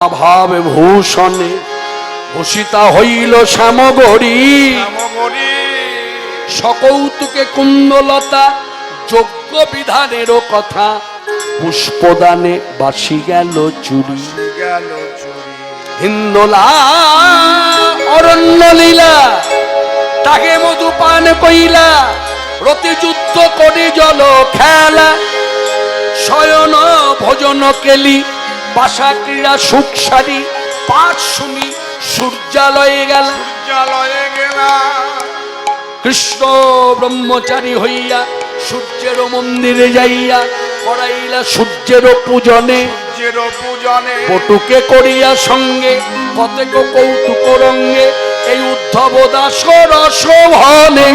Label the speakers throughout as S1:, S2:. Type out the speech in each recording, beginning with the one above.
S1: ভাব ভূষণে ভূষিতা হইল শ্যামগরী, সকৌতুকে কুন্দলতা যজ্ঞ বিধানেরও কথা, পুষ্পদানে বাসি গেল চুরি। হিন্দোলা অরণ্য লীলা তাকে মধুপান কইলা, রতি যুদ্ধ করে জল খেলা, শয়ন ভোজন কেলি বাসা ক্রীড়া সুখ সারি, পাঁচ শুনি সূর্যালয়ে গেল। কৃষ্ণ ব্রহ্মচারী হইয়া সূর্যের মন্দিরে যাইয়া, করাইলা সূর্যের পূজনে, পটুকে করিয়া সঙ্গে কতেক কৌতুক রঙ্গে, এই উদ্ধব দাস রসভানে।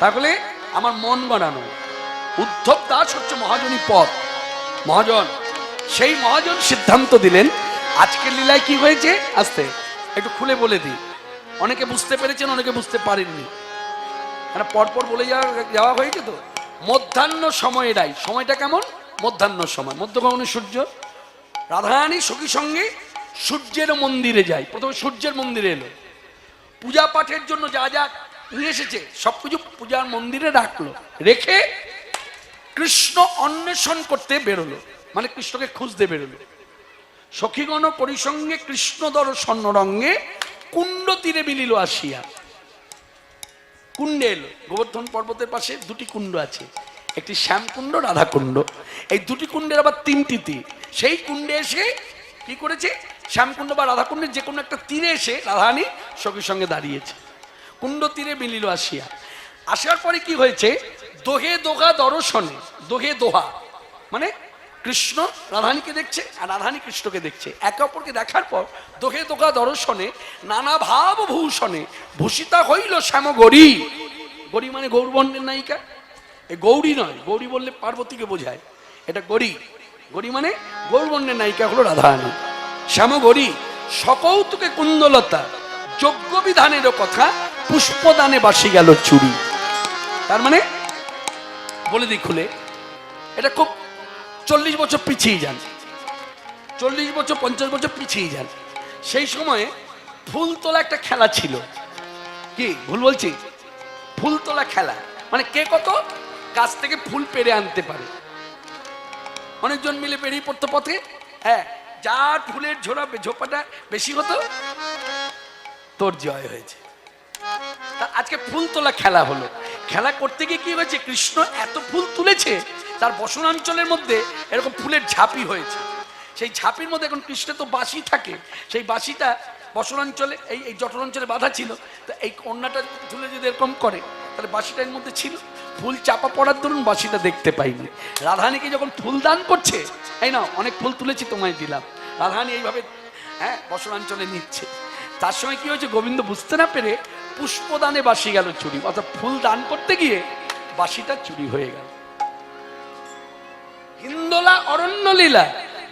S1: তাহলে আমার মন বানানো উদ্ধব দাস হচ্ছে মহাজনী পদ, মহাজন। সেই মহাজন সিদ্ধান্ত দিলেন আজকের লীলায় কি হয়েছে, আস্তে একটু খুলে বলে দিই। অনেকে বুঝতে পেরেছেন, অনেকে বুঝতে পারেননি, মানে পরপর বলে যাওয়া হয়েছে তো। মধ্যাহ্ন সময়েরাই, সময়টা কেমন, মধ্যাহ্ন সময়, মধ্যগগনে সূর্য। রাধারানী সখী সঙ্গে সূর্যের মন্দিরে যায়। প্রথমে সূর্যের মন্দিরে এলো, পূজা পাঠের জন্য যা যা নিয়ে এসেছে সবকিছু পূজার মন্দিরে রাখলো, রেখে কৃষ্ণ অন্বেষণ করতে বেরোলো, মানে কৃষ্ণকে খুঁজতে বেরোলো। সখীগণ পরিসঙ্গে কৃষ্ণ দর্শন রঙ্গে কুণ্ড তীরে মিলিল আসিয়া। কুণ্ডে এলো, গোবর্ধন পর্বতের পাশে দুটি কুণ্ড আছে, একটি শ্যামকুণ্ড, রাধাকুণ্ড। এই দুটি কুণ্ডের আবার তিনটি তীর। সেই কুণ্ডে এসে কি করেছে, শ্যামকুণ্ড বা রাধাকুণ্ডের যে কোনো একটা তীরে এসে রাধারানী সখীর সঙ্গে দাঁড়িয়েছে। কুণ্ড তীরে মিলিল আসিয়া। আসার পরে কি হয়েছে, দোহে দোহা দর্শনে, দোহে দোহা মানে কৃষ্ণ রাধারানীকে দেখছে আর রাধারানী কৃষ্ণকে দেখছে। একে অপরকে দেখার পর দোহে দোহা দর্শনে নানা ভাব ভূষণে ভূষিতা হইল শ্যামগরী। গৌরী মানে গৌরবর্ণের নায়িকা, এই গৌরী নয়, গৌরী বললে পার্বতীকে বোঝায়, এটা গৌরী। গৌরী মানে গৌরবর্ণের নায়িকা হলো রাধারানী। শ্যামগরী সকৌতুকে কুন্দলতা যজ্ঞ বিধানেরও কথা, পুষ্পদানে বাসি গেল চুরি। তার মানে বলে দিই খুলে, এটা খুব 40 বছর পিছিয়ে যান, 40 বছর 50 বছর পিছিয়ে যান। সেই সময়ে ফুল তোলা একটা খেলা ছিল। কি ভুল বলছি, ফুল তোলা খেলা মানে কে কত গাছ থেকে ফুল পেড়ে আনতে পারে। অনেকজন মিলে বেরিয়ে পড়তো পথে, হ্যাঁ, যার ফুলের ঝোপাটা বেশি হতো তোর জয় হয়েছে। তা আজকে ফুল তোলা খেলা হলো। খেলা করতে গিয়ে কি হয়েছে, কৃষ্ণ এত ফুল তুলেছে তার বসনাঞ্চলের মধ্যে এরকম ফুলের ঝাঁপি হয়েছে। সেই ঝাঁপির মধ্যে এখন কৃষ্ণের তো বাঁশি থাকে, সেই বাঁশিটা বসনাঞ্চলে এই জঠরাঞ্চলে বাঁধা ছিল। তো এই কন্যাটা তুলে যদি এরকম করে তাহলে বাঁশিটা এর মধ্যে ছিল, ফুল চাপা পড়ার দরুন বাঁশিটা দেখতে পাইনি। রাধারানীকে যখন ফুল দান করছে, এই না অনেক ফুল তুলেছি তোমায় দিলাম, রাধারানী এইভাবে হ্যাঁ বসনাঞ্চলে নিচ্ছে। তার সময় কি হয়েছে, গোবিন্দ বুঝতে না পেরে পুষ্পদানে বাসি গেল চুরি, অর্থাৎ ফুল দান করতে গিয়ে বাসিটা চুরি হয়ে গেল। হিন্দোলা অরণ্য লীলা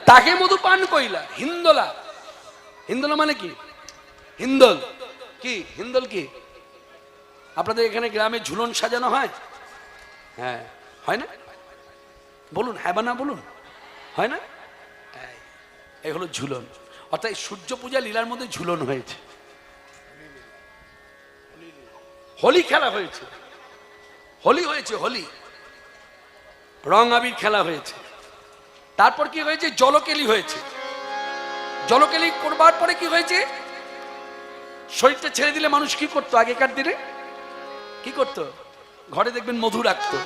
S1: তাকে মধু পান কইলা। হিন্দোলা, হিন্দোলা মানে কি, হিন্দল কি, হিন্দল কি, আপনাদের এখানে গ্রামে ঝুলন সাজানো হয়, হ্যাঁ হয় না, বলুন হ্যাঁ বা না বলুন, হয় না, এই হলো ঝুলন। অর্থাৎ সূর্য পূজা লীলার মধ্যে ঝুলন হয়েছে। হোলি খেলা হয়েছে, হোলি হয়েছে, হোলি রং আবির খেলা হয়েছে। তারপর কি হয়েছে, জলকেলি হয়েছে। জলকেলি করবার পরে কি হয়েছে, শরীরটা ছেড়ে দিলে মানুষ কি করতো, আগেকার দিনে কি করতো, ঘরে দেখবেন মধু রাখতো।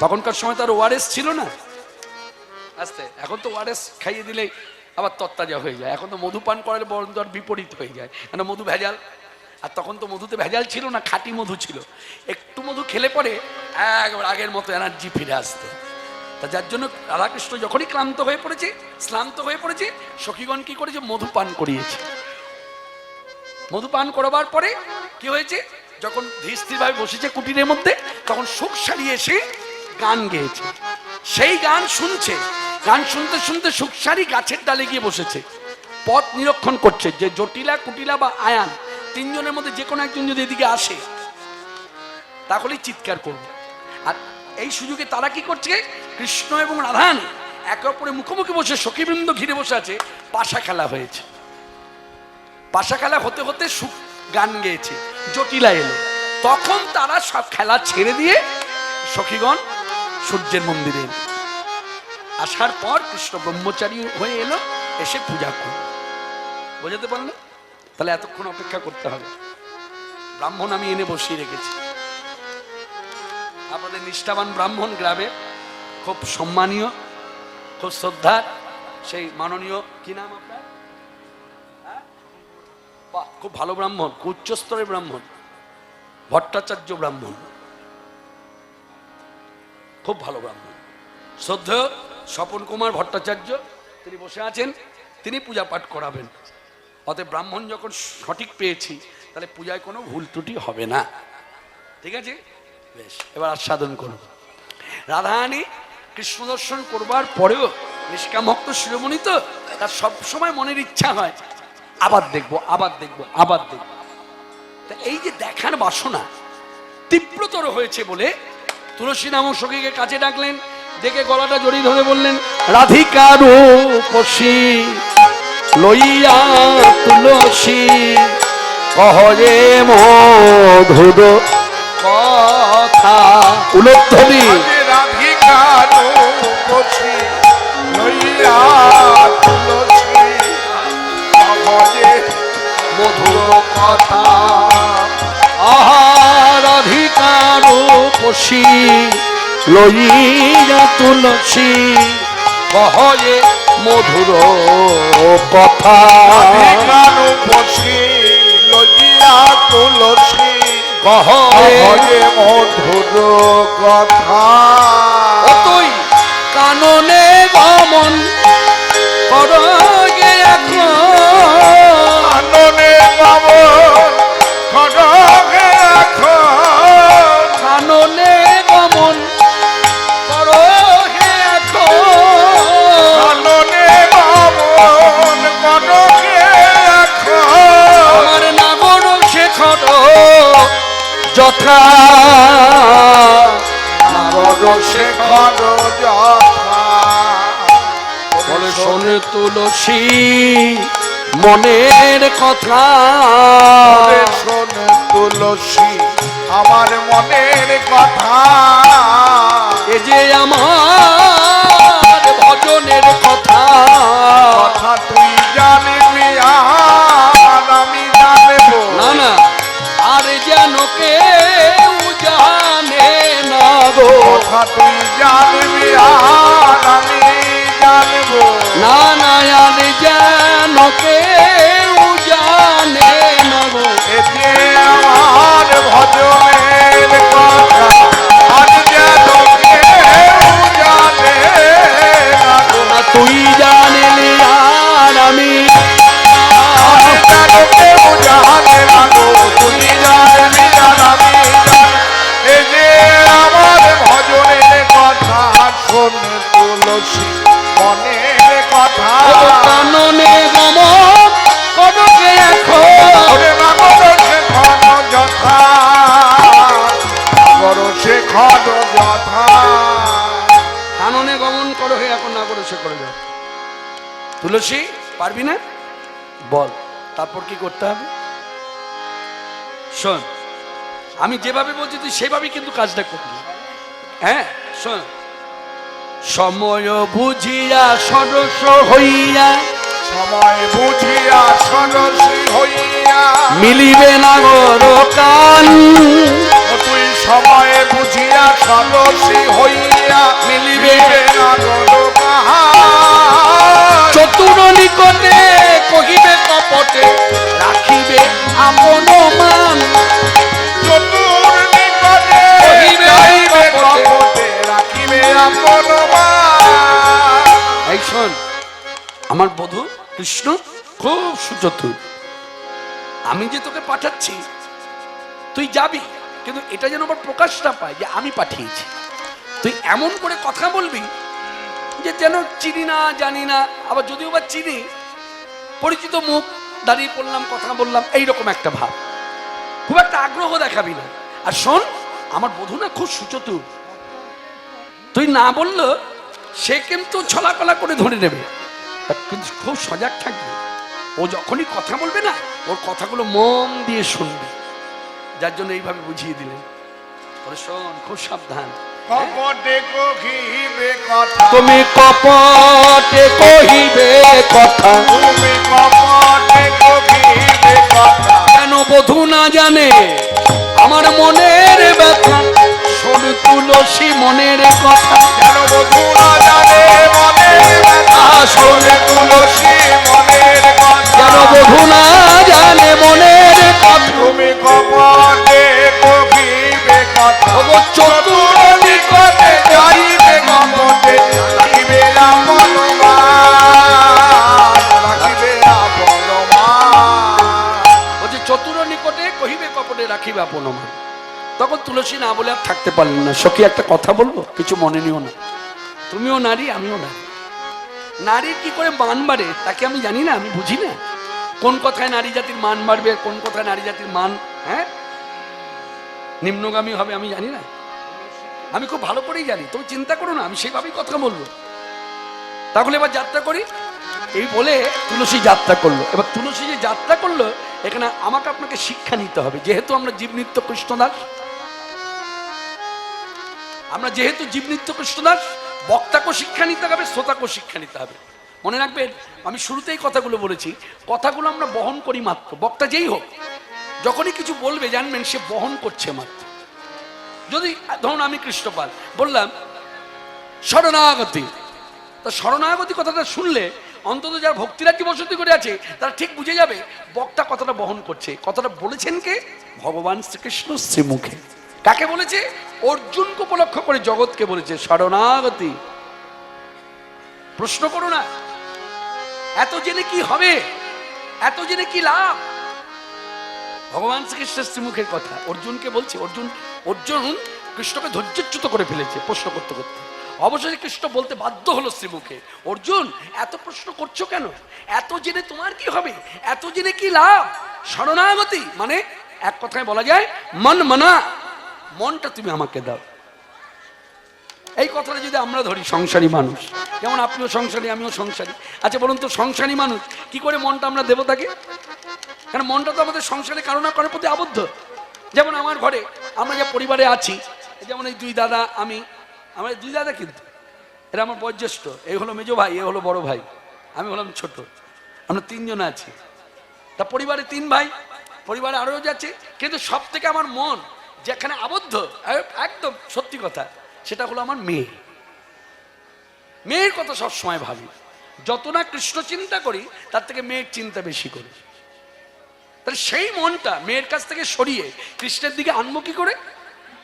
S1: তখনকার সময় তার ওআরএস ছিল না, আস্তে এখন তো ওআরএস খাইয়ে দিলে আবার তত্তাজা হয়ে যায়। এখন তো মধু পান করার বরং তো আর বিপরীত হয়ে যায়, কেন মধু ভেজাল। আর তখন তো মধুতে ভেজাল ছিল না, খাঁটি মধু ছিল। একটু মধু খেলে পরে একবার আগের মতো এনার্জি ফিরে আসতো। তা যার জন্য রাধাকৃষ্ণ যখনই ক্লান্ত হয়ে পড়েছে, শ্রান্ত হয়ে পড়েছে, সখীগণ কি করেছে, মধু পান করিয়েছে। মধু পান করবার পরে কি হয়েছে, যখন ধীর স্থির ভাবে বসেছে কুটিরের মধ্যে, তখন সুখ সারিয়ে এসে গান গেয়েছে। সেই গান শুনছে, গান শুনতে শুনতে সুখসারি গাছের ডালে গিয়ে বসেছে, পথ নিরীক্ষণ করছে যে জটিলা, কুটিলা বা আয়ান তিনজনের মধ্যে যে কোনো একজন যদি এদিকে আসে তাহলেই চিৎকার করবে। আর এই সুযোগে তারা কি করছে, কৃষ্ণ এবং রাধারানী একে অপরের মুখোমুখি বসে সখীবৃন্দ ঘিরে বসে আছে, পাশা খেলা হয়েছে। পাশা খেলা হতে হতে গান গেয়েছে, জটিলা এলো। তখন তারা সব খেলা ছেড়ে দিয়ে সখীগণ সূর্যের মন্দিরে এলো। আসার পর কৃষ্ণ ব্রহ্মচারী হয়ে এলো, এসে পূজা করল। বোঝাতে পারলেন? তাহলে এতক্ষণ অপেক্ষা করতে হবে। ব্রাহ্মণ আমি এনে বসিয়ে রেখেছি, আপনাদের নিষ্ঠাবান ব্রাহ্মণ, গ্রামে খুব সম্মানীয়, খুব শ্রদ্ধার সেই মাননীয়, কি নাম আপনার? বাহ, খুব ভালো ব্রাহ্মণ, উচ্চ স্তরের ব্রাহ্মণ, ভট্টাচার্য ব্রাহ্মণ, খুব ভালো ব্রাহ্মণ, শ্রদ্ধেয় স্বপন কুমার ভট্টাচার্য, তিনি বসে আছেন, তিনি পূজা পাঠ করাবেন। অতএব ব্রাহ্মণ যখন সঠিক পেয়েছি, তাহলে পূজায় কোনো ভুল ত্রুটি হবে না। ঠিক আছে, বেশ, এবার আস্বাদন করুন। রাধারানী কৃষ্ণ দর্শন করবার পরেও নিষ্কাম ভক্ত শিরোমণি তো, তার সবসময় মনের ইচ্ছা হয় আবার দেখবো, আবার দেখবো, আবার দেখবো। তা এই যে দেখার বাসনা তীব্রতর হয়েছে বলে তুলসী নামক সখীকে কাছে ডাকলেন, ডেকে গলাটা জড়িয়ে ধরে বললেন, রাধিকা রূপসী লইয়া তুলসী কহরে মধুর কথা। উলধ্বনি
S2: রাধিকা রূপসী লইয়া তুলসী কহরে
S1: মধুর কথা। আহা রাধিকা রূপসী লইয়া তুলসী কহরে মধুর কথা।
S2: রাধিকা রূপসী লইয়া তুলসী কহরে মধুর কথা।
S1: তুই কাননে গমন করগে এখন,
S2: কাননে গমন করগে এখন,
S1: কাননে গমন করগে এখন,
S2: কাননে গমন করগে এখন।
S1: আমার নাগর শেখর যথা,
S2: নাগর শেখর যথা।
S1: বলে শোনে তুলসী মনের কথা,
S2: শোন তুলসী আমার মনের কথা।
S1: এ যে আমার ভজনের কথা,
S2: কথা তুই জানবি আর আমি জানবো
S1: না না আর যেন কেউ জানে না গো।
S2: কথা তুই জানবি আর আমি জানবো
S1: না না আর যেন কেউ জানে না গো।
S2: এ যে আমার ভজনের কথা আজ যেন কেউ জানে না গো।
S1: না তুই জানলি আর আমি
S2: আজ যেন কেউ জানে না গো। তুই জানবি আর আমি জানবো। এ যে আমার ভজনের কথা শোন তুলসী মনের কথা।
S1: কাননে গমন কনকে এখন,
S2: ওরে নাগর শেখর যথা, নাগর শেখর যথা।
S1: কাননে গমন করো হে এখন না করে সে করে যাও। তুলসী পারবি না বল, তারপর কি করতে হবে শোন। আমি যেভাবে বলছি তুই সেভাবেই কিন্তু কাজটা করবি। হ্যাঁ শোন, সময় বুঝিয়া সরস হইয়া,
S2: সময় বুঝিয়া সরসী হইয়া,
S1: মিলিবে নাগর কান,
S2: তুই সময় বুঝিয়া সরসী হইয়া
S1: মিলিবে
S2: নাগর কাহার।
S1: চতুর নিকটে কহিবে কপটে, রাখিবে আপন মান,
S2: চতুর নিকটে
S1: কহিবে
S2: যাইবে
S1: কপটে।
S2: কপটে, রাখিবে আপন মান।
S1: এই শোন, আমার বধূ কৃষ্ণ খুব সুচতুর। আমি যে তোকে পাঠাচ্ছি তুই যাবি, কিন্তু এটা যেন আবার প্রকাশ না পায় যে আমি পাঠিয়েছি। তুই এমন করে কথা বলবি যে যেন চিনি না জানি না, আবার যদিও বা চিনি, পরিচিত মুখ, দাঁড়িয়ে পড়লাম কথা বললাম, এইরকম একটা ভাব, খুব একটা আগ্রহ দেখাবি না। আর শোন, আমার বধূ না খুব সুচতুর, তুই না বললো সে কিন্তু ছলাকলা করে ধরে নেবে, কিন্তু খুব সজাগ থাকবে। ও যখনই কথা বলবে না, ওর কথাগুলো মন দিয়ে শুনবে। যার জন্য এইভাবে বুঝিয়ে দিলেন, ওরে শোন, খুব সাবধান।
S2: কপটে কহিবে কথা,
S1: তুমি কপটে কহিবে কথা,
S2: তুমি কপটে কহিবে কথা,
S1: কেন বধূ না জানে আমার মনের ব্যথা। শোন তুলসী মনের কথা,
S2: যেন বধূ না জানে মনের ব্যথা, শোনে তুলসী মনের কথা,
S1: যেন বধূ না জানে মনের কথা।
S2: তুমি কপটে কহিবে কথা,
S1: ওগো চতুর
S2: নিকটে যাইবে কপটে, রাখিবে আপন মান, রাখিবে আপন মান।
S1: বলছে চতুর নিকটে কহিবে কপটে রাখিবে আপন মান। তখন তুলসী না বলে আর থাকতে পারলেন না। সখী একটা কথা বলবো, কিছু মনে নিও না। তুমিও নারী, আমিও নারী। নারীর কি করে মান বাড়ে তাকে আমি জানি না, আমি বুঝি না। কোন কথায় নারী জাতির মান বাড়বে, কোন কথায় নারী জাতির মান নিম্নগামী হবে আমি জানি না। আমি খুব ভালো করেই জানি, তুমি চিন্তা করো না, আমি সেইভাবেই কথা বলবো। তাহলে এবার যাত্রা করি, এই বলে তুলসী যাত্রা করলো। এবার তুলসী যে যাত্রা করলো, এখানে আমাকে আপনাকে শিক্ষা নিতে হবে। যেহেতু আমরা জীবনিত্য কৃষ্ণদাস, আমরা যেহেতু জীবনিত্য কৃষ্ণদাস, বক্তাকেও শিক্ষা নিতে হবে, শ্রোতাকেও শিক্ষা নিতে হবে। মনে রাখবেন, আমি শুরুতেই কথাগুলো বলেছি, কথাগুলো আমরা বহন করি মাত্র। বক্তা যেই হোক, যখনই কিছু বলবে জানবেন সে বহন করছে মাত্র। যদি ধরুন আমি কৃষ্ণপাল বললাম শরণাগতি, তা শরণাগতি কথাটা শুনলে অন্তত যারা ভক্তিরাজ্যে বসতি করে আছে তারা ঠিক বুঝে যাবে বক্তা কথাটা বহন করছে। কথাটা বলেছেন কে? ভগবান শ্রীকৃষ্ণ শ্রীমুখে। কাকে বলেছে? অর্জুনকে উপলক্ষ করে জগৎকে বলেছে শরণাগতি। প্রশ্ন করো না, এত জেনে কি হবে, এত জেনে কি লাভ? ভগবান শ্রীকৃষ্ণের শ্রীমুখের কথা অর্জুনকে বলছে। অর্জুন কৃষ্ণকে ধৈর্যচ্যুত করে ফেলেছে প্রশ্ন করতে করতে। অবশেষে কৃষ্ণ বলতে বাধ্য হলো শ্রীমুখে, অর্জুন এত প্রশ্ন করছো কেন? এত জেনে তোমার কি হবে, এত জেনে কি লাভ? শরণাগতি মানে এক কথায় বলা যায় মন মানা, মনটা তুমি আমাকে দাও। এই কথাটা যদি আমরা ধরি, সংসারী মানুষ, যেমন আপনিও সংসারী, আমিও সংসারী। আচ্ছা বলুন তো, সংসারী মানুষ কি করে মনটা আমরা দেবো তাকে? কারণ মনটা তো আমাদের সংসারে কারো না কারোর প্রতি আবদ্ধ। যেমন আমার ঘরে আমরা যে পরিবারে আছি, যেমন এই দুই দাদা, আমার দুই দাদা, কিন্তু এরা আমার বয়োজ্যেষ্ঠ। এই হলো মেজো ভাই, এ হলো বড় ভাই, আমি হলাম ছোট। আমরা তিনজন আছি। তা পরিবারে তিন ভাই, পরিবারে আরও যাচ্ছে, কিন্তু সব থেকে আমার মন যেখানে আবদ্ধ, একদম সত্যি কথা, সেটা হলো আমার মেয়ে। মেয়ের কথা সবসময় ভাবি। যত না কৃষ্ণ চিন্তা করি, তার থেকে মেয়ের চিন্তা বেশি করি। তাহলে সেই মনটা মেয়ের কাছ থেকে সরিয়ে কৃষ্ণের দিকে আনবো কি করে?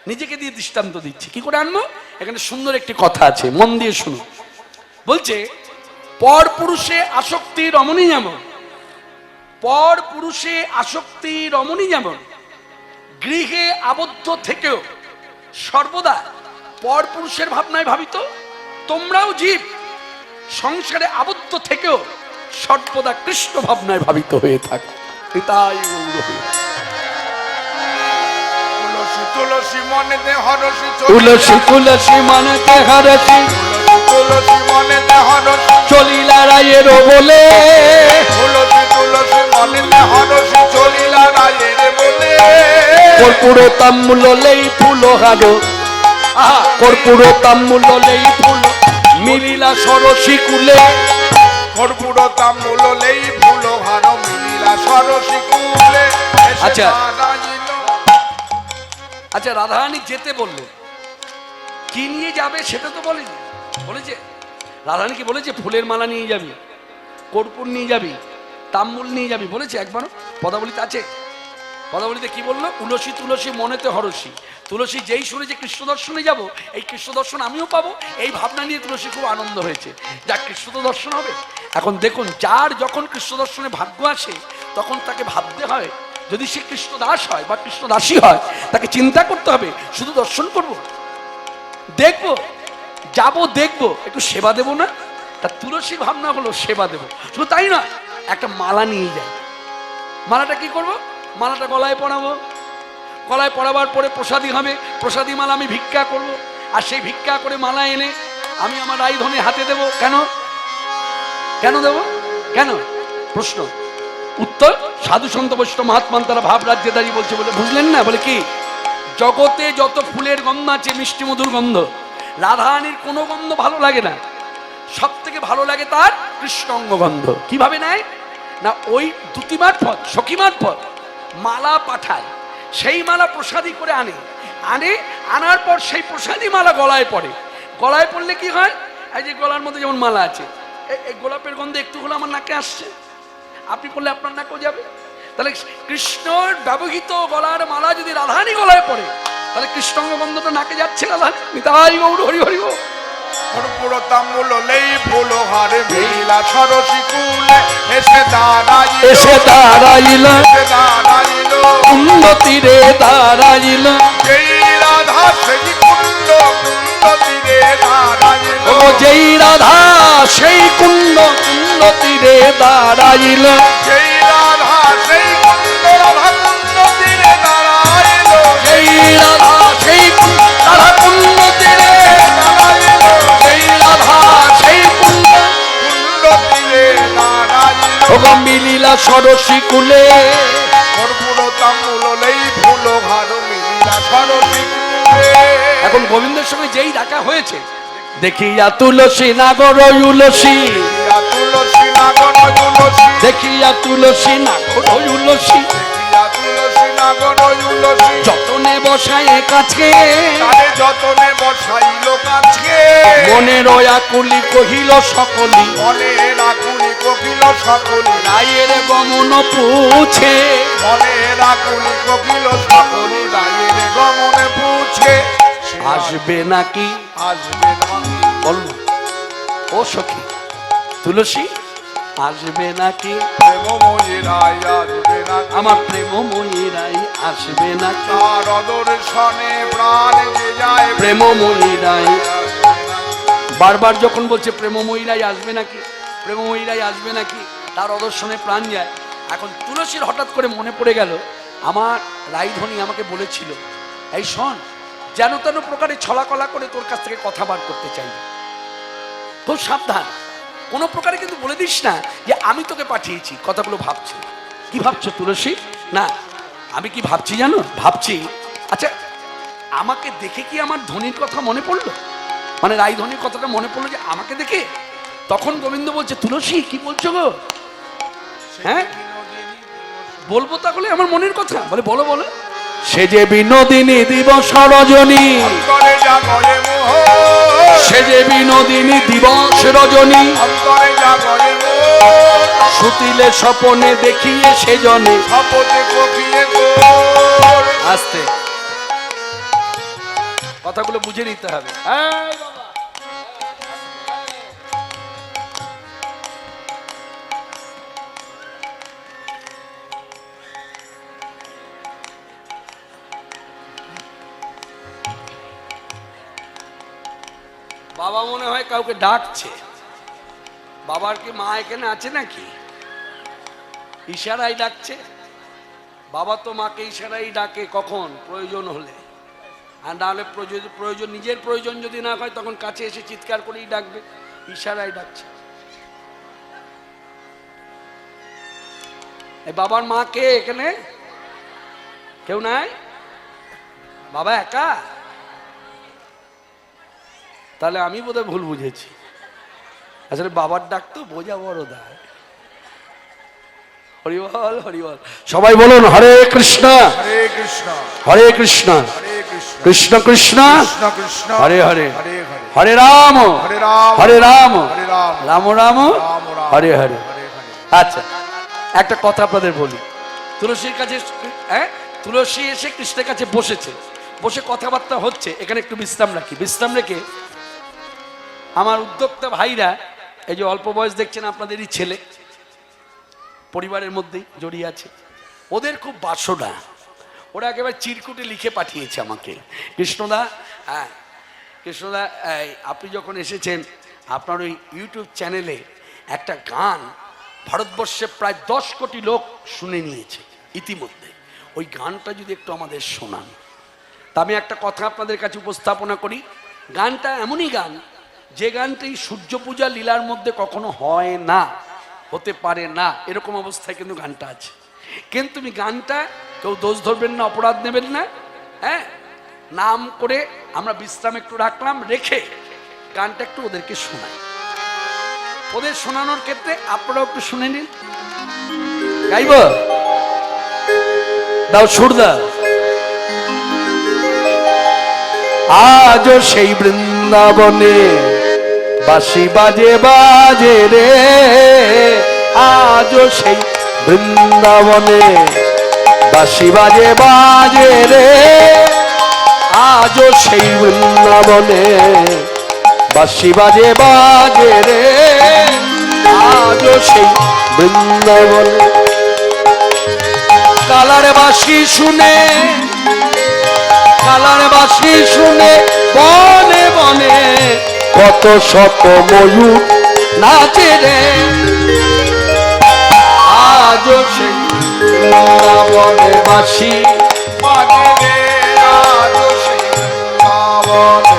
S1: নিজেকে দিয়ে দৃষ্টান্ত দিচ্ছি কি করে আনবো। এখানে সুন্দর একটি কথা আছে, মন দিয়ে শুনুন। বলছে পর পুরুষে আসক্তি রমণী যেমন, পর পুরুষে আসক্তি রমণী যেমন গৃহে আবদ্ধ থেকেও সর্বদা পর পুরুষের ভাবনায় ভাবিত, তোমরাও জীব সংসারে আবদ্ধ থেকেও সর্বদা কৃষ্ণ ভাবনায় ভাবিত হয়ে থাকে। তাই
S2: তুলসী তুলসী মনেতে হরসি,
S1: তুলসী তুলসী মনেতে হরসি,
S2: তুলসী মনেতে হরসি
S1: চলিলা রায়ের বলে,
S2: তুলসী তুলসী মনেতে হরসি চলিলা রায়ের বলে,
S1: কর্পূর তাম্বুল লেই ফুল হারো, কর্পূর তাম্বুল লেই ফুল মিলিলা সরসী কুলে,
S2: কর্পূর তাম্বুল লেই ফুল হার মিলিলা সরসী কুলে।
S1: আচ্ছা আচ্ছা, রাধারানী যেতে বললো, কি নিয়ে যাবে সেটা তো বলেনি। বলেছে রাধারানী কি বলেছে ফুলের মালা নিয়ে যাবি, কর্পূর নিয়ে যাবি, তাম্বুল নিয়ে যাবি? বলেছে একবারও? পদাবলিতে আছে। পদাবলিতে কি বললো? তুলসী তুলসী মনেতে হরসি। তুলসী যেই শুনেছে কৃষ্ণ দর্শনে যাব, এই কৃষ্ণ দর্শন আমিও পাবো, এই ভাবনা নিয়ে তুলসী খুব আনন্দ হয়েছে, যা কৃষ্ণ তো দর্শন হবে। এখন দেখুন, যার যখন কৃষ্ণ দর্শনে ভাগ্য আসে, তখন তাকে ভাবতে হয়, যদি সে কৃষ্ণ দাস হয় বা কৃষ্ণ দাসী হয়, তাকে চিন্তা করতে হবে শুধু দর্শন করব, দেখবো, যাব, দেখবো, একটু সেবা দেবো না? তার তুলসীর ভাবনা হলো সেবা দেবো। শুধু তাই না, একটা মালা নিয়ে যাই। মালাটা কি করব? মালাটা গলায় পরাবো, গলায় পরাবার পরে প্রসাদী হবে, প্রসাদী মালা আমি ভিক্ষা করব। আর সেই ভিক্ষা করে মালা এনে আমি আমার রাইধনের হাতে দেব। কেন কেন দেব? কেন? প্রশ্ন। উত্তর, সাধু সন্ত বৈষ্ণব মহাত্মান তারা ভাব রাজ্যে দাঁড়িয়ে বলছে বলে, বুঝলেন না? বলে কি, জগতে যত ফুলের গন্ধ আছে, মিষ্টি মধুর গন্ধ, রাধারানীর কোনো গন্ধ ভালো লাগে না, সব থেকে ভালো লাগে তার কৃষ্ণাঙ্গ গন্ধ। কিভাবে নেয় না, ওই দুতি মারফত, সখী মারফত মালা পাঠায়, সেই মালা প্রসাদী করে আনার পর সেই প্রসাদী মালা গলায় পড়ে। গলায় পড়লে কি হয়, এই যে গলার মধ্যে যেমন মালা আছে, এই গোলাপের গন্ধ একটু হলে আমার নাকে আসছে, আপনি পড়লে আপনার নাকেও যাবে। তাহলে কৃষ্ণর ব্যবহৃত গলার মালা যদি রাধারানী গলায় পড়ে, তাহলে কৃষ্ণাঙ্গ গন্ধটা নাকে যাচ্ছে না। নিতাই গৌর হরি হরি বল।
S2: কর্পূর তাম্বুল লেই ফুল হারে মিলা সরসী কুলে এসে দাঁড়াইল
S1: কুণ্ড তীরে দাঁড়াইল।
S2: যেই রাধা সেই কুণ্ড তীরে দাঁড়াইল।
S1: ও যেই রাধা সেই কুণ্ড তীরে দাঁড়াইল।
S2: যেই রাধা সেই কুণ্ড তীরে দাঁড়াইল।
S1: যেই রাধা সেই রাধা কুণ্ড তীরে দাঁড়াইল। যেই রাধা সেই কুণ্ড
S2: তীরে দাঁড়াইল।
S1: ও মিলিলা সরসী কুলে।
S2: কর্পূর তাম্বুল লেই ফুল হারে মিলা সরসী কুলে।
S1: এখন গোবিন্দের সঙ্গে যেই ডাকা হয়েছে, দেখিয়া তুলসী নাগর উলসী,
S2: তুলসী নাগর তুলসী,
S1: দেখিয়া তুলসী নাগর উলসী,
S2: তুলসী নাগর তুলসী,
S1: যতনে বসায় কাছে,
S2: তারে যতনে বসাইল কাছে।
S1: মনের আকুলি কহিল সকলি,
S2: মনের আকুলি কপিল সকলি,
S1: রায়ের গমন পুছে।
S2: মনের আকুলি কপিল সকলি, রায়ের গমনে পুছে।
S1: আসবে নাকি?
S2: আসবে না
S1: বল না। ও সখী তুলসী, আসবে নাকি?
S2: প্রেমময়ী রায় আসবে না,
S1: আমার প্রেমময়ী রাই আসবে নাকি?
S2: তার অদর্শনে প্রাণ যে যায়।
S1: প্রেমময়ী রাই বারবার যখন বলছে প্রেমময়ী রাই আসবে নাকি, প্রেমময়ী রাই আসবে নাকি, তার অদর্শনে প্রাণ যায়। এখন তুলসীর হঠাৎ করে মনে পড়ে গেল, আমার রাইধনী আমাকে বলেছিল, এই শোন, যেন তেন প্রকারে ছলাকলা করে তোর কাছ থেকে কথা বার করতে চাই, খুব সাবধান, কোনো প্রকারে কিন্তু বলে দিস না যে আমি তোকে পাঠিয়েছি। কথাগুলো ভাবছি। কি ভাবছো তুলসী? না, আমি কি ভাবছি জানো? ভাবছি, আচ্ছা আমাকে দেখে কি আমার ধনির কথা মনে পড়লো, মানে রাইধনির কথাটা মনে পড়লো যে আমাকে দেখে? তখন গোবিন্দ বলছে, তুলসী কি বলছো গো? হ্যাঁ বলবো তাহলে আমার মনের কথা? বলে বলো বলো। সে যে বিনোদিনী দিবস রজনী,
S2: অন্তরে জাগরে মোহ,
S1: সে যে বিনোদিনী দিবস রজনী,
S2: অন্তরে জাগরে মোহ,
S1: সুতিলে স্বপনে দেখিয়ে সেজনে।
S2: শপথে কপিয়ে তোর।
S1: আস্তে, কথাগুলো বুঝে নিতে হবে। বাবা মনে হয় কাউকে ডাকছে। বাবার কি মা এখানে আছে নাকি? ইশারায় ডাকছে। বাবা তো মাকে ইশারাই ডাকে, কখন প্রয়োজন হলে, আর নাহলে প্রয়োজন নিজের প্রয়োজন যদি না হয় তখন কাছে এসে চিৎকার করেই ডাকবে। ইশারায় ডাকছে। এই বাবার মা কে এখানে? কেউ নাই? বাবা একা? তাহলে আমি বোধহয় ভুল বুঝেছি। আসলে বাবার ডাক তো বোঝা বড় দায়। হরিবল হরিবল। সবাই বলুন হরে কৃষ্ণ
S2: হরে কৃষ্ণ,
S1: হরে কৃষ্ণ
S2: হরে কৃষ্ণ,
S1: কৃষ্ণ কৃষ্ণ
S2: কৃষ্ণ কৃষ্ণ,
S1: হরে হরে,
S2: হরে হরে,
S1: হরে রাম
S2: হরে রাম,
S1: হরে রাম,
S2: হরে রাম,
S1: রাম রাম
S2: রাম রাম,
S1: হরে হরে।
S2: হরে হরে।
S1: আচ্ছা, একটা কথা আপনাদের বলি। তুলসীর কাছে, তুলসী এসে কৃষ্ণের কাছে বসেছে, বসে কথাবার্তা হচ্ছে। এখানে একটু বিশ্রাম রাখি। বিশ্রাম রেখে আমার উদ্যোক্তা ভাইরা, এই যে অল্প বয়স দেখছেন আপনাদেরই ছেলে, পরিবারের মধ্যেই জড়িয়ে আছে, ওদের খুব বাসনা। ওরা একেবারে চিরকুটে লিখে পাঠিয়েছে আমাকে, কৃষ্ণদা, হ্যাঁ কৃষ্ণদা, আপনি যখন এসেছেন আপনার ওই ইউটিউব চ্যানেলে একটা গান ভারতবর্ষে প্রায় 10 কোটি লোক শুনে নিয়েছে ইতিমধ্যে, ওই গানটা যদি একটু আমাদের শোনান। তা আমি একটা কথা আপনাদের কাছে উপস্থাপনা করি। গানটা এমনই গান যে গানটি সূর্য পূজা লীলার মধ্যে কখনো হয় না, হতে পারে না, এরকম অবস্থায় কিন্তু গানটা আছে। কিন্তু তুমি গানটা কেউ দোষ ধরবেন না, অপরাধ নেবেন না, হ্যাঁ, নাম করে আমরা বিশ্রাম একটু রাখলাম, রেখে গানটা একটু ওদেরকে শোনাই। ওদের শোনানোর ক্ষেত্রে আপনারাও একটু শুনে নিন। গাইব দাও সুর দাও। আজও সেই বৃন্দাবনে বাঁশি বাজে বাজে রে, আজও সেই বৃন্দাবনে বাঁশি বাজে বাজে রে, আজও সেই বৃন্দাবনে বাঁশি বাজে বাজে রে, আজও সেই বৃন্দাবনে। কালার বাঁশি শুনে, কালার বাঁশি শুনে বনে বনে কত শত ময়ূর নাচে রে, আজও সেই বৃন্দাবনে বাঁশি বাজে রে, আজও সেই বৃন্দাবনে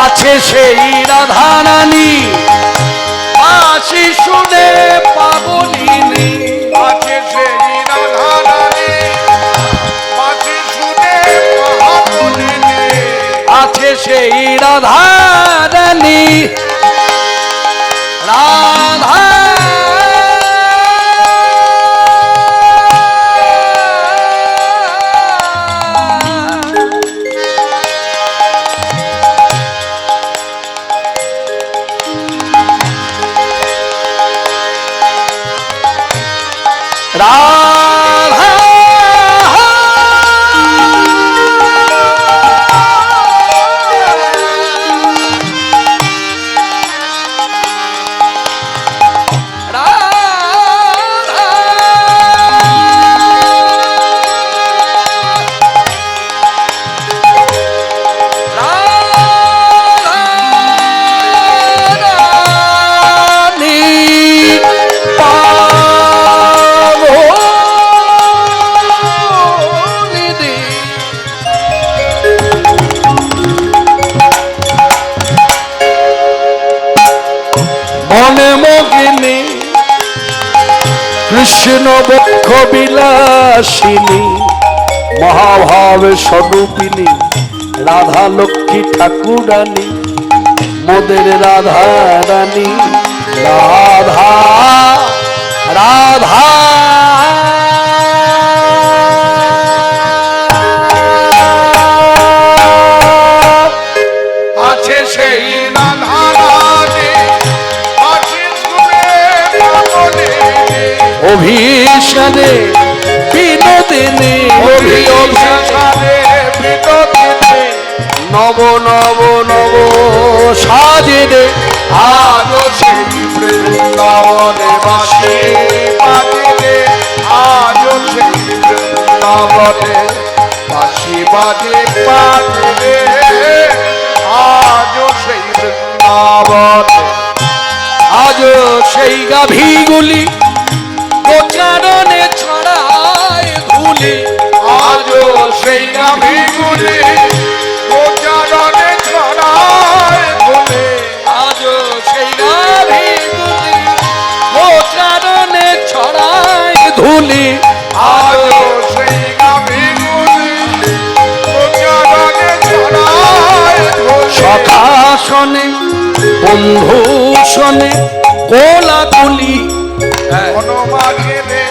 S1: আছে সেই রাধা রানী, বাঁশি শুনে পাগলিনী,
S2: আছে সেই রাধা রানী, বাঁশি শুনে পাগলিনী,
S1: আছে সেই রাধা রানী, রাধা রাধা কৃষ্ণ বক্ষ বিলাসিনী, মহাভাব স্বরূপিনী রাধা লক্ষ্মী ঠাকুরানী, মোদের রাধা রানী, রাধা রাধা
S2: আছে সেই রাধা রানী, বাঁশি শুনে পাগলিনী,
S1: অভিশানে বিনোদিনী,
S2: অভিশানে বিনোদিনী,
S1: নব নব নব সাজে রে,
S2: আজও সেই বৃন্দাবনে বাঁশি বাজে রে, আজও সেই বৃন্দাবনে বাঁশি বাজে বাজে রে, আজও সেই বৃন্দাবনে।
S1: আজও সেই গাভীগুলি প্রচারণে ছড়ায় ধুলি,
S2: আজও সেই গাভীগুলি প্রচারণে ছড়ায় ধুলি,
S1: আজও সেই গাভীগুলি প্রচারণে ছড়ায় ধুলি,
S2: আজও সেই গাভীগুলি প্রচারণে ছড়ায় ধুলি,
S1: সখাসনে বন্ধু শনে কোলাকুলি,
S2: বনমাঝে রে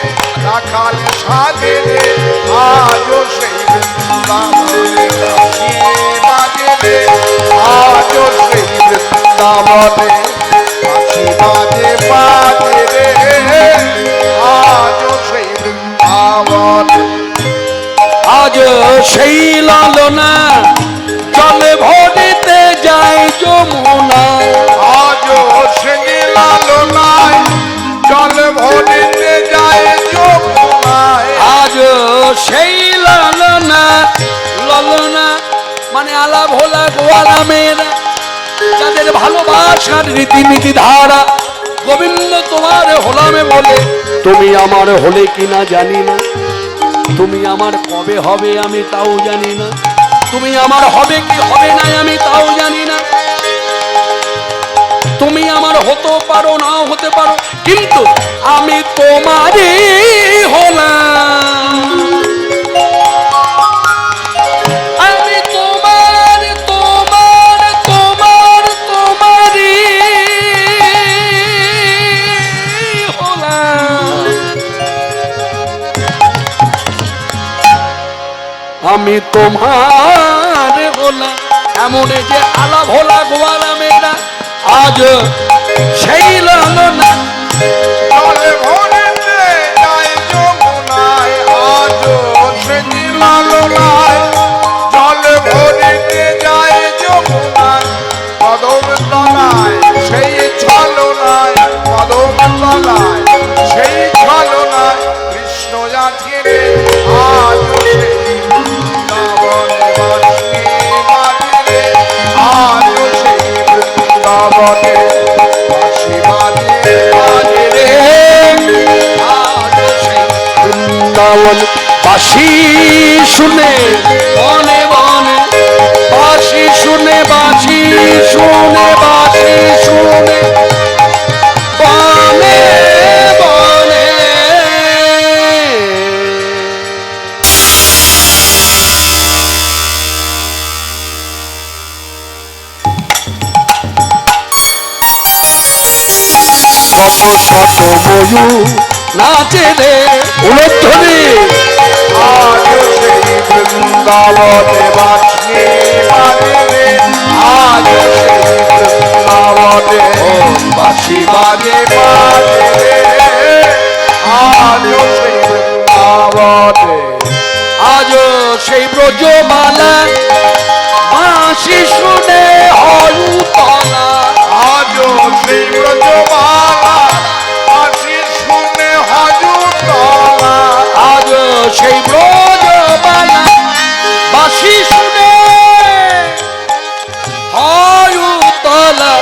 S2: রাখাল সাজে রে, আজও সেই বৃন্দাবনে বাঁশি বাজে রে, আজও সেই বৃন্দাবনে বাঁশি বাজে বাজে রে, আজও সেই বৃন্দাবনে।
S1: আজ সেই লালনা জলে ভরিতে যায় যমুনা,
S2: আজও সেই লালনায় জল ভরিতে যায় যমুনায়,
S1: আজ সেই লালনা, লালনা মানে আলা ভোলা গোয়ালা মেয়েরা, যাদের ভালোবাসার রীতিনীতি ধারা গোবিন্দ তোমার হলামে বলে, তুমি আমার হলে কিনা জানি না, তুমি আমার কবে হবে আমি তাও জানি না, তুমি আমার হবে কি হবে না আমি তাও জানি না, তুমি আমার হতেও পারো নাও হতে পারো, কিন্তু আমি তোমারই হলাম। আমি তোমার তোমার তোমার তোমারই হলাম। আমি তোমার হলাম। এমন যে আলা ভোলা গোয়ালা মেয়েরা আজ সেই লালনা
S2: জলে ভরেতে যায় যমুনায়, আজও সেটি লালনায়। জলে ভরেতে যায় যমুনায়, কদম তলায় সেই ছলনায়, কদম তলায় সেই ছলনায়। কৃষ্ণ যাচ্ছে রে আজও সেই বৃন্দাবনে বাঁশি বাজে রে, আজও সেই বৃন্দাবনে বাঁশি বাজে বাজে রে।
S1: আজ সেই বৃন্দাবন বাঁশি শুনে বনে বনে, বাঁশি শুনে বাঁশি শুনে বাঁশি শুনে বনে বনে। শত শত ময়ূর নাচে রে উলধ্বনি,
S2: আজও সেই বৃন্দাবনে বাঁশি বাজে রে, আজও সেই বৃন্দাবনে বাঁশি বাজে বাজে রে, আজও সেই বৃন্দাবনে।
S1: আজও সেই ব্রজমালা বাঁশি শুনে হলুতলা।
S2: আজও সেই ব্রজমালা বাঁশি শুনে হজুতলা।
S1: আজও সেই ব্রজমালা বাঁশি শুনে হলুতলা।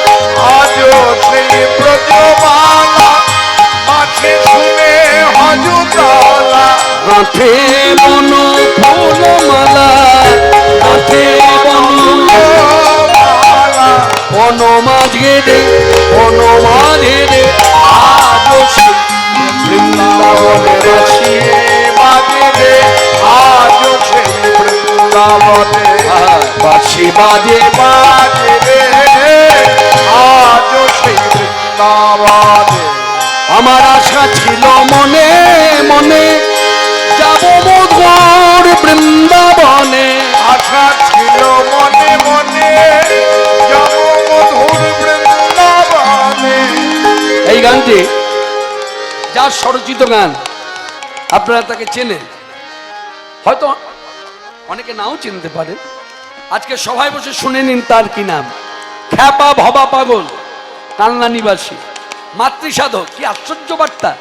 S2: আজও সেই ব্রজমালা বাঁশি শুনে হজুতলা।
S1: গাঁথে বন ফুলমালা, গাঁথে বন বন মাঝে রে, বন মাঝে রে। আজও সেই
S2: বৃন্দাবনে বাঁশি বাজে রে, আজও সেই বৃন্দাবনে
S1: বাঁশি বাজে।
S2: বাজে রে, আজও সেই বৃন্দাবনে।
S1: আমার আশা ছিল মনে মনে যাব মধুর বৃন্দাবনে।
S2: আশা ছিল মনে মনে যাব মধুর বৃন্দাবনে।
S1: এই গানটি যার স্বরচিত গান, আপনারা তাকে চেনেন, হয়তো অনেকে নাও চিনতে পারেন। আজকে সবাই বসে শুনে নিন তার কি নাম। খ্যাপা ভবা পাগল, কালনা নিবাসী, মাতৃসাধক। কি আশ্চর্য বার্তা!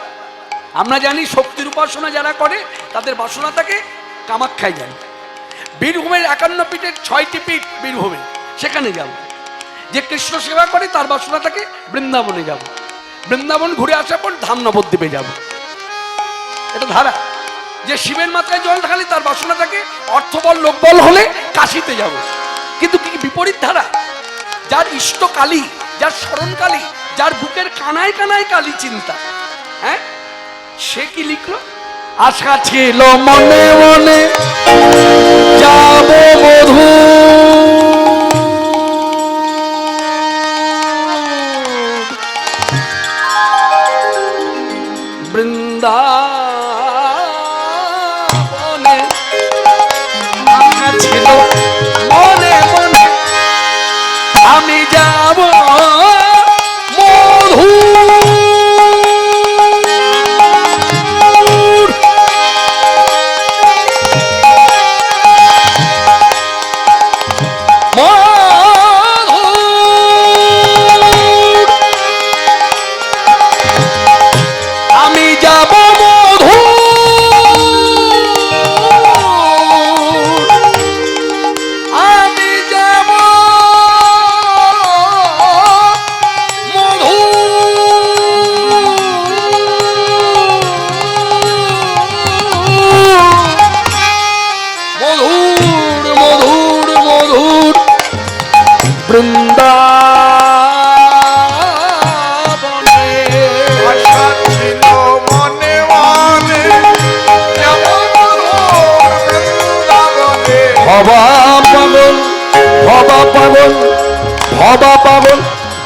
S1: আমরা জানি শক্তির উপাসনা যারা করে তাদের বাসনা থাকে কামাখ্যায় যায়। বীরভূমের 51 পীঠের 6টি পীঠ বীরভূমে, সেখানে যাব। যে কৃষ্ণ সেবা করে তার বাসনা থাকে বৃন্দাবনে যাব। বৃন্দাবন ঘুরে আসার পর ধাম নবদ্বীপে যাব। এটা ধারা। যে শিবের মাথায় জল ঢালে তার বাসনা থাকে অর্থবল লোকবল হলে কাশিতে যাব। কিন্তু কি বিপরীত ধারা? যার ইষ্ট কালী, যার স্মরণ কালী, যার বুকের কানায় কানায় কালী চিন্তা, হ্যাঁ, সে কি লিখলো? আশা ছিল মনে মনে যাব মধু বৃন্দাবনে। আশা ছিল মনে মনে আমি যাব মধু আমি যাব মধু আমি যাব পাগল, ভবা পাগল।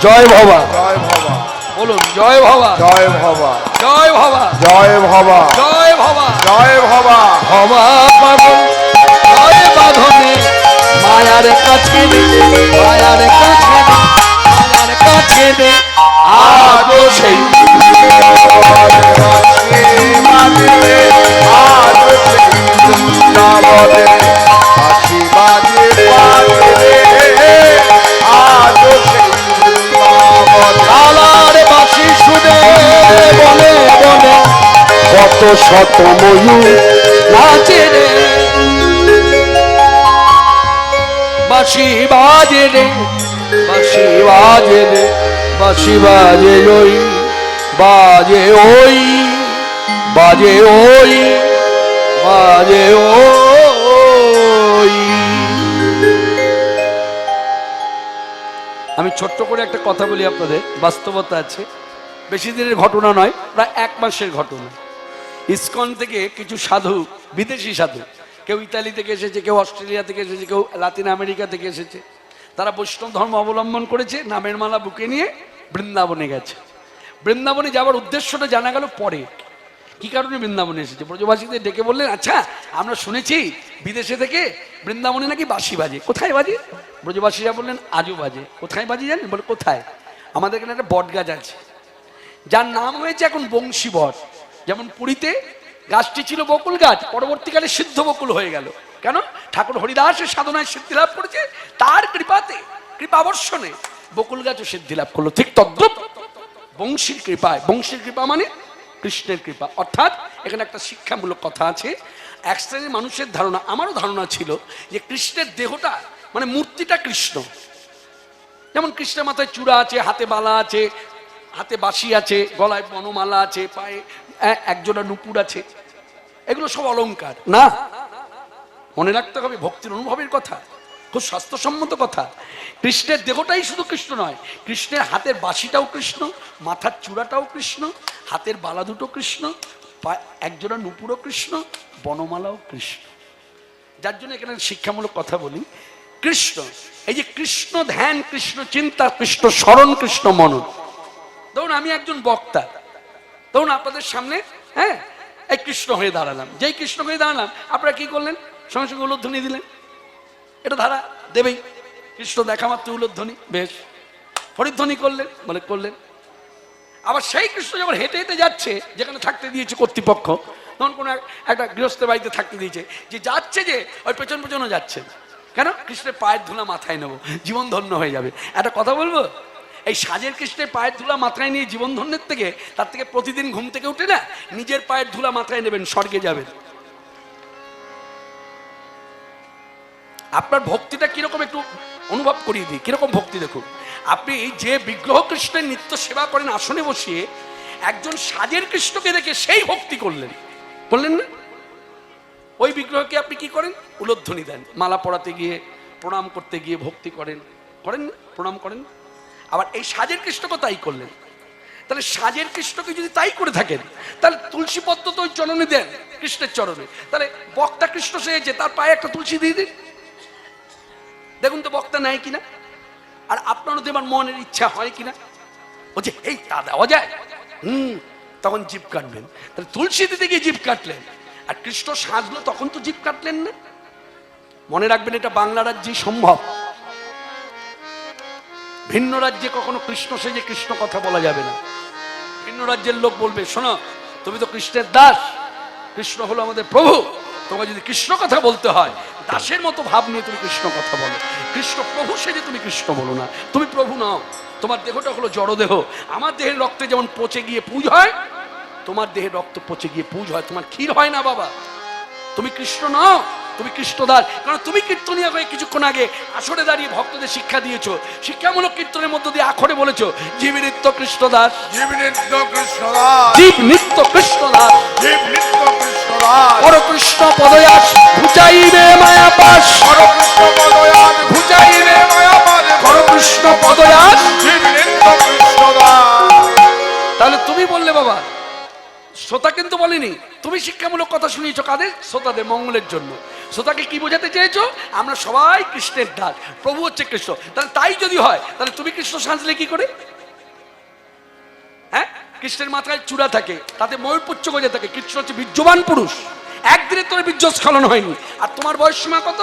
S1: জয় ভবা,
S2: জয় ভবা,
S1: বলুন জয় ভবা,
S2: জয় ভবা,
S1: জয় ভবা,
S2: জয় ভবা,
S1: জয় ভবা।
S2: জয় ভবা।
S1: ভবা পাগল জয় বাঁধনে, মায়ার কাছে নে, মায়ার কাছে নে, মায়ার কাছে নে, আজও সেই লালার বাঁশি শুনে বনে বনে কত শত ময়ূর নাচে রে, বাঁশি বাজে রে, বাঁশি বাজে রে, বাঁশি বাজে ওই, বাজে ওই, বাজে ওই, বাজে ওই। আমি ছোট্ট করে একটা কথা বলি আপনাদের, বাস্তবতা আছে, বেশি দিনের ঘটনা নয়, প্রায় 1 মাসের ঘটনা। ইসকন থেকে কিছু সাধু, বিদেশি সাধু, কেউ ইতালি থেকে এসেছে, কেউ অস্ট্রেলিয়া থেকে এসেছে, কেউ লাতিন আমেরিকা থেকে এসেছে, তারা বৈষ্ণব ধর্ম অবলম্বন করেছে, নামের মালা বুকে নিয়ে বৃন্দাবনে গেছে। বৃন্দাবনে যাওয়ার উদ্দেশ্যটা জানা গেল পরে, কি কারণে বৃন্দাবনে এসেছে। ব্রজবাসীদের ডেকে বললেন, আচ্ছা আমরা শুনেছি বিদেশে থেকে বৃন্দাবনে নাকি বাঁশি বাজে, কোথায় বাজে? ব্রজবাসীরা বললেন আজও বাজে। কোথায় বাজে জানেন? বলে কোথায়? আমাদের এখানে একটা বট গাছ আছে, যার নাম হয়েছে এখন বংশী বট। যেমন পুরীতে গাছটি ছিল বকুল গাছ, পরবর্তীকালে সিদ্ধ বকুল হয়ে গেল। কেন? ঠাকুর হরিদাসের সাধনায় সিদ্ধি লাভ করেছে, তার কৃপাতে, কৃপাবর্ষণে বকুল গাছও সিদ্ধি লাভ করলো। ঠিক তদ্রূপ বংশীর কৃপায়, বংশীর কৃপা মানে কৃষ্ণের কৃপা। অর্থাৎ এখানে একটা শিক্ষামূলক কথা আছে। এক শ্রেণীর মানুষের ধারণা, আমারও ধারণা ছিল, যে কৃষ্ণের দেহটা মানে মূর্তিটা কৃষ্ণ। যেমন কৃষ্ণের মাথায় চূড়া আছে, হাতে বালা আছে, হাতে বাঁশি আছে, গলায় বনমালা আছে, পায়ে একজোড়া নুপুর আছে, এগুলো সব অলংকার না। মনে রাখতে হবে ভক্তির অনুভবের কথা, খুব স্বাস্থ্যসম্মত কথা। কৃষ্ণের দেহটাই শুধু কৃষ্ণ নয়, কৃষ্ণের হাতের বাঁশিটাও কৃষ্ণ, মাথার চূড়াটাও কৃষ্ণ, হাতের বালা দুটো কৃষ্ণ, একজোড়া নুপুরও কৃষ্ণ, বনমালাও কৃষ্ণ। যার জন্য এখানে শিক্ষামূলক কথা বলি, কৃষ্ণ, এই যে কৃষ্ণ ধ্যান, কৃষ্ণ চিন্তা, কৃষ্ণ স্মরণ, কৃষ্ণ মনন। ধরুন আমি একজন বক্তা, ধরুন আপনাদের সামনে হ্যাঁ এই কৃষ্ণ হয়ে দাঁড়ালাম, যেই কৃষ্ণ হয়ে দাঁড়ালাম আপনারা কি করলেন? সঙ্গে সঙ্গে উলধ্বনি দিলেন, এটা ধারা দেবেই। কৃষ্ণ দেখা মাত্র উলধ্বনি, বেশ। হরিধ্বনি করলেন, বলে করলেন। আবার সেই কৃষ্ণ যখন হেঁটে হেঁটে যাচ্ছে, যেখানে থাকতে দিয়েছে কর্তৃপক্ষ, তখন কোনো একটা গৃহস্থের বাড়িতে থাকতে দিয়েছে, যে যাচ্ছে যে ওই পেছন পেছনও যাচ্ছে। কেন? কৃষ্ণের পায়ের ধুলা মাথায় নেবো, জীবন ধন্য হয়ে যাবে। একটা কথা বলবো, এই সাজের কৃষ্ণের পায়ের ধুলা মাথায় নিয়ে জীবন ধন্যের থেকে, তার থেকে প্রতিদিন ঘুম থেকে উঠে না নিজের পায়ের ধুলা মাথায় নেবেন, স্বর্গে যাবেন। আপনার ভক্তিটা কিরকম একটু অনুভব করিয়ে দিই, কিরকম ভক্তি দেখুন। আপনি যে বিগ্রহ কৃষ্ণের নিত্য সেবা করেন আসনে বসিয়ে, একজন সাজের কৃষ্ণকে দেখে সেই ভক্তি করলেন, বললেন না? ওই বিগ্রহকে আপনি কি করেন? উলধ্বনি দেন, মালা পরাতে গিয়ে, প্রণাম করতে গিয়ে ভক্তি করেন, করেন না? প্রণাম করেন। আবার এই সাজের কৃষ্ণকে তাই করলেন। তাহলে সাজের কৃষ্ণকে যদি তাই করে থাকেন, তাহলে তুলসী পদ্ম তো ওই চরণে দেন, কৃষ্ণের চরণে। তাহলে বক্তা কৃষ্ণ সেজেছে, তার পায়ে একটা তুলসী দিয়ে দিন, দেখুন তো বক্তা নেয় কিনা। আর আপনারও দেবার মনের ইচ্ছা হয় কিনা, ও যে এই তা দেওয়া যায়, তখন জিভ কাটবেন। তাহলে তুলসী দিতে গিয়ে জিভ কাটলেন, আর কৃষ্ণ সাজলো তখন তো জিভ কাটলেন না। মনে রাখবেন, এটা বাংলা রাজ্যেই সম্ভব, ভিন্ন রাজ্যে কখনো কৃষ্ণ সেজে কৃষ্ণ কথা বলা যাবে না। ভিন্ন রাজ্যের লোক বলবে, শোনো তুমি তো কৃষ্ণের দাস, কৃষ্ণ হলো আমাদের প্রভু, তোমাকে যদি কৃষ্ণ কথা বলতে হয় দাসের মতো ভাব নিয়ে তুমি কৃষ্ণ কথা বলো। কৃষ্ণ প্রভু সেজে তুমি কৃষ্ণ বলো না, তুমি প্রভু নাও। তোমার দেহটা হলো জড়দেহ, আমার দেহের রক্তে যেমন পচে গিয়ে পুজ হয়, তোমার দেহের রক্ত পচে গিয়ে পুজ হয়, তোমার ক্ষীর হয় না বাবা। তুমি কৃষ্ণ নাও, তুমি কৃষ্ণদাস। কারণ তুমি কীর্তনিয়া হয়ে কিছুক্ষণ আগে আসরে দাঁড়িয়ে ভক্তদের শিক্ষা দিয়েছো, শিক্ষামূলক কীর্তনের মধ্য দিয়ে আখরে বলেছো, জীব নিত্য কৃষ্ণদাস,
S2: জীব নিত্য কৃষ্ণদাস,
S1: জীব নিত্য কৃষ্ণদাস,
S2: জীব নিত্য কৃষ্ণদাস।
S1: পর কৃষ্ণ পদয়াস ঘুচাইবে মায়াপাশ,
S2: পর কৃষ্ণ পদয়াস ঘুচাইবে মায়াপাশ,
S1: পর কৃষ্ণ পদয়াস
S2: জীব নিত্য কৃষ্ণদাস।
S1: তাহলে তুমি বললে বাবা, শ্রোতা কিন্তু বলেনি, তুমি শিক্ষামূলক কথা শুনিয়েছো কাদের? শ্রোতাদের মঙ্গলের জন্য। শ্রোতাকে কি বোঝাতে চেয়েছো? আমরা সবাই কৃষ্ণের দাস, প্রভু হচ্ছে কৃষ্ণ। তাহলে তাই যদি হয়, তাহলে তুমি কৃষ্ণ সাজলে কি করে? হ্যাঁ, কৃষ্ণের মাথায় চূড়া থাকে, তাতে ময়ূরপুচ্ছ গজে থাকে। কৃষ্ণ হচ্ছে বীর্যবান পুরুষ, একদিনে তোর বীর্যস্খলন হয়নি। আর তোমার বয়স সীমা কত?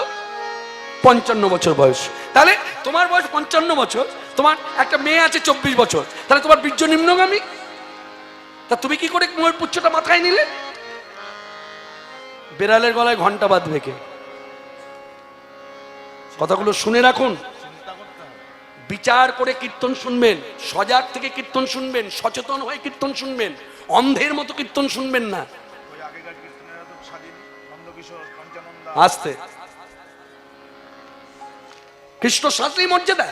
S1: 55 বছর বয়স। তাহলে তোমার বয়স 55 বছর, তোমার একটা মেয়ে আছে 24 বছর, তাহলে তোমার বীর্য নিম্নগামী। তা তুমি কি করে ময়ূরপুচ্ছটা মাথায় নিলে? বেড়ালের গলায় ঘন্টা বাঁধবে কে? কথাগুলো শুনে রাখুন, বিচার করে কীর্তন শুনবেন, সজাগ থেকে কীর্তন শুনবেন, সচেতন হয়ে কীর্তন শুনবেন, অন্ধের মতো কীর্তন শুনবেন না। আস্তে, কৃষ্ণ শাস্ত্রী মর্যাদা।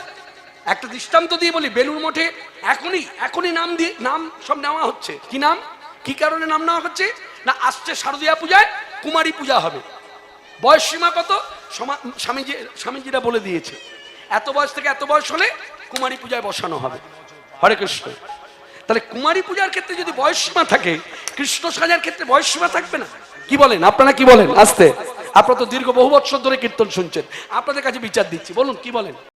S1: একটা দৃষ্টান্ত দিয়ে বলি, বেলুর মঠে এখনই নাম সব নেওয়া হচ্ছে। কি নাম? কি কারণে নাম নেওয়া হচ্ছে? না, আসছে শারদীয়া পূজায় কুমারী পূজা হবে। বয়স সীমা কত? স্বামীজিরা বলে দিয়েছে, এত বয়স থেকে এত বয়স হলে কুমারী পূজায় বসানো হবে। হরে কৃষ্ণ। তাহলে কুমারী পূজার ক্ষেত্রে যদি বয়স সীমা থাকে, কৃষ্ণ সাজার ক্ষেত্রে বয়স সীমা থাকবে না? কি বলেন আপনারা? কি বলেন? আস্তে, আপনারা তো দীর্ঘ বহু বছর ধরে কীর্তন শুনছেন, আপনাদের কাছে বিচার দিচ্ছি, বলুন কি বলেন?